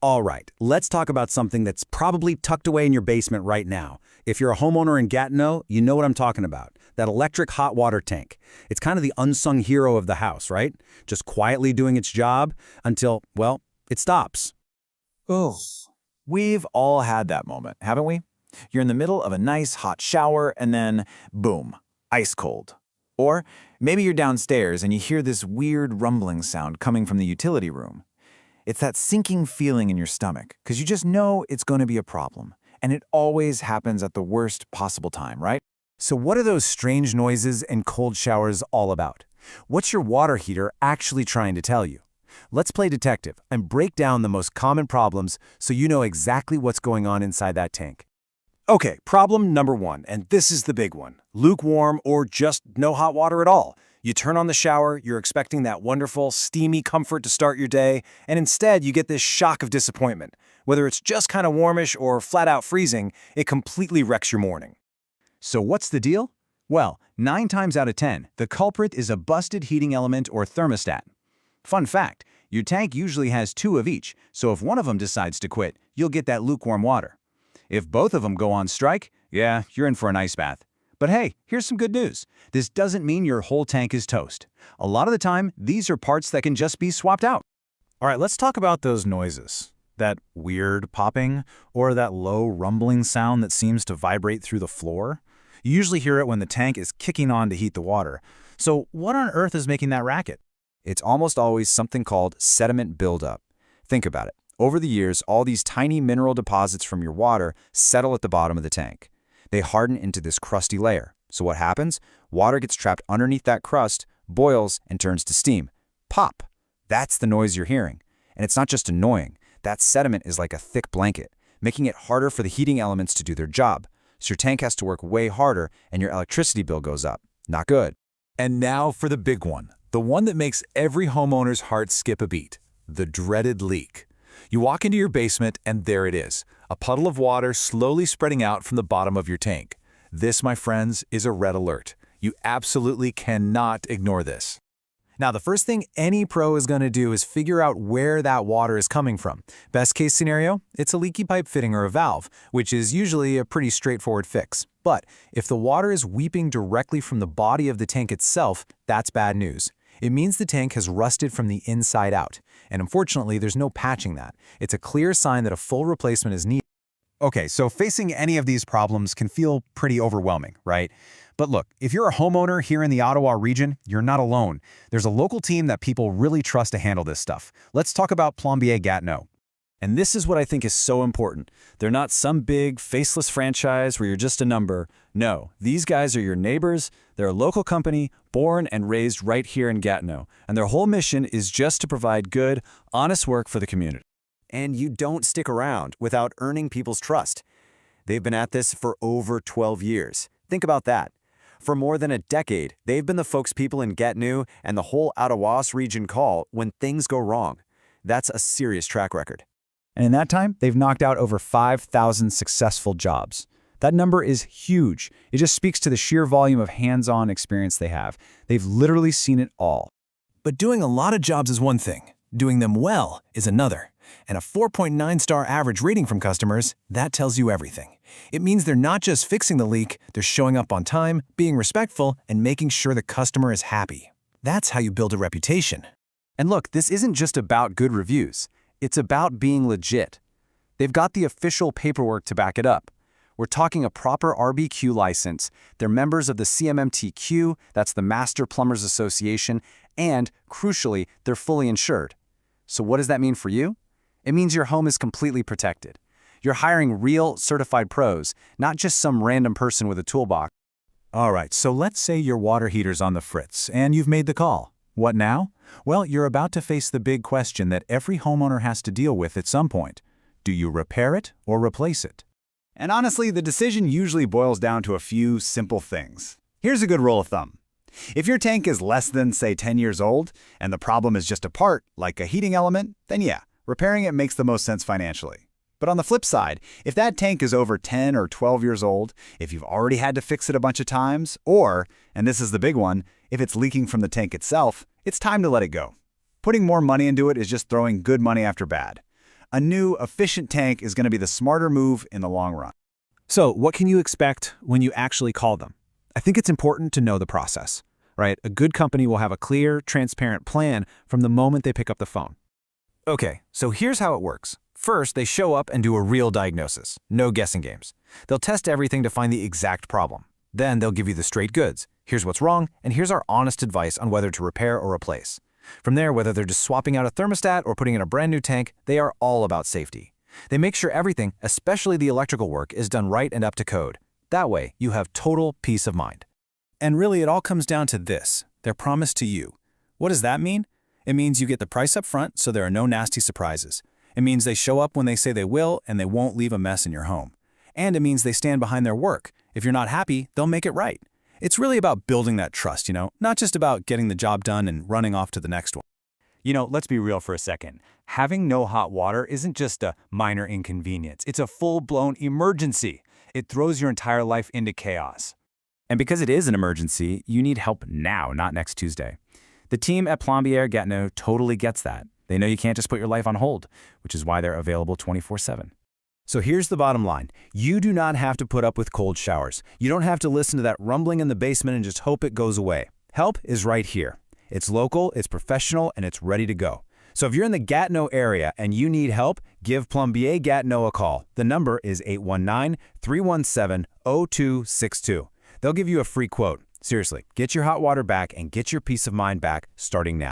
All right, let's talk about something that's probably tucked away in your basement right now. If you're a homeowner in Gatineau, you know what I'm talking about. That electric hot water tank. It's kind of the unsung hero of the house, right? Just quietly doing its job until, well, it stops. Oh, we've all had that moment, haven't we? You're in the middle of a nice hot shower and then, boom, ice cold. Or maybe you're downstairs and you hear this weird rumbling sound coming from the utility room. It's that sinking feeling in your stomach because you just know it's going to be a problem. And it always happens at the worst possible time, right? So what are those strange noises and cold showers all about? What's your water heater actually trying to tell you? Let's play detective and break down the most common problems so you know exactly what's going on inside that tank. Okay, problem number one, and this is the big one. Lukewarm or just no hot water at all. You turn on the shower, you're expecting that wonderful, steamy comfort to start your day, and instead you get this shock of disappointment. Whether it's just kind of warmish or flat out freezing, it completely wrecks your morning. So what's the deal? Well, 9 times out of 10, the culprit is a busted heating element or thermostat. Fun fact, your tank usually has 2 of each, so if one of them decides to quit, you'll get that lukewarm water. If both of them go on strike, yeah, you're in for an ice bath. But hey, here's some good news. This doesn't mean your whole tank is toast. A lot of the time, these are parts that can just be swapped out. All right, let's talk about those noises. That weird popping or that low rumbling sound that seems to vibrate through the floor. You usually hear it when the tank is kicking on to heat the water. So what on earth is making that racket? It's almost always something called sediment buildup. Think about it. Over the years, all these tiny mineral deposits from your water settle at the bottom of the tank. They harden into this crusty layer. So what happens? Water gets trapped underneath that crust, boils, and turns to steam. Pop! That's the noise you're hearing. And it's not just annoying. That sediment is like a thick blanket, making it harder for the heating elements to do their job. So your tank has to work way harder and your electricity bill goes up. Not good. And now for the big one, the one that makes every homeowner's heart skip a beat, the dreaded leak. You walk into your basement and there it is, a puddle of water slowly spreading out from the bottom of your tank. This, my friends, is a red alert. You absolutely cannot ignore this. Now, the first thing any pro is going to do is figure out where that water is coming from. Best case scenario, it's a leaky pipe fitting or a valve, which is usually a pretty straightforward fix. But if the water is weeping directly from the body of the tank itself, that's bad news. It means the tank has rusted from the inside out. And unfortunately, there's no patching that. It's a clear sign that a full replacement is needed. Okay, so facing any of these problems can feel pretty overwhelming, right? But look, if you're a homeowner here in the Ottawa region, you're not alone. There's a local team that people really trust to handle this stuff. Let's talk about Plombier Gatineau. And this is what I think is so important. They're not some big, faceless franchise where you're just a number. No, these guys are your neighbors. They're a local company, born and raised right here in Gatineau. And their whole mission is just to provide good, honest work for the community. And you don't stick around without earning people's trust. They've been at this for over 12 years. Think about that. For more than a decade, they've been the folks people in Gatineau and the whole Outaouais region call when things go wrong. That's a serious track record. And in that time, they've knocked out over 5,000 successful jobs. That number is huge. It just speaks to the sheer volume of hands-on experience they have. They've literally seen it all. But doing a lot of jobs is one thing. Doing them well is another. And a 4.9-star average rating from customers, that tells you everything. It means they're not just fixing the leak, they're showing up on time, being respectful, and making sure the customer is happy. That's how you build a reputation. And look, this isn't just about good reviews. It's about being legit. They've got the official paperwork to back it up. We're talking a proper RBQ license. They're members of the CMMTQ, that's the Master Plumbers Association, and, crucially, they're fully insured. So what does that mean for you? It means your home is completely protected. You're hiring real, certified pros, not just some random person with a toolbox. All right, so let's say your water heater's on the fritz, and you've made the call. What now? Well, you're about to face the big question that every homeowner has to deal with at some point. Do you repair it or replace it? And honestly, the decision usually boils down to a few simple things. Here's a good rule of thumb. If your tank is less than, say, 10 years old, and the problem is just a part, like a heating element, then yeah, repairing it makes the most sense financially. But on the flip side, if that tank is over 10 or 12 years old, if you've already had to fix it a bunch of times, or, and this is the big one, if it's leaking from the tank itself, it's time to let it go. Putting more money into it is just throwing good money after bad. A new, efficient tank is going to be the smarter move in the long run. So what can you expect when you actually call them? I think it's important to know the process, right? A good company will have a clear, transparent plan from the moment they pick up the phone. Okay, so here's how it works. First, they show up and do a real diagnosis. No guessing games. They'll test everything to find the exact problem. Then they'll give you the straight goods. Here's what's wrong, and here's our honest advice on whether to repair or replace. From there, whether they're just swapping out a thermostat or putting in a brand new tank, they are all about safety. They make sure everything, especially the electrical work, is done right and up to code. That way, you have total peace of mind. And really, it all comes down to this, their promise to you. What does that mean? It means you get the price up front, so there are no nasty surprises. It means they show up when they say they will, and they won't leave a mess in your home. And it means they stand behind their work. If you're not happy, they'll make it right. It's really about building that trust, not just about getting the job done and running off to the next one. Let's be real for a second. Having no hot water isn't just a minor inconvenience. It's a full-blown emergency. It throws your entire life into chaos. And because it is an emergency, you need help now, not next Tuesday. The team at Plombier Gatineau totally gets that. They know you can't just put your life on hold, which is why they're available 24/7. So here's the bottom line. You do not have to put up with cold showers. You don't have to listen to that rumbling in the basement and just hope it goes away. Help is right here. It's local, it's professional, and it's ready to go. So if you're in the Gatineau area and you need help, give Plombier Gatineau a call. The number is 819-317-0262. They'll give you a free quote. Seriously, get your hot water back and get your peace of mind back starting now.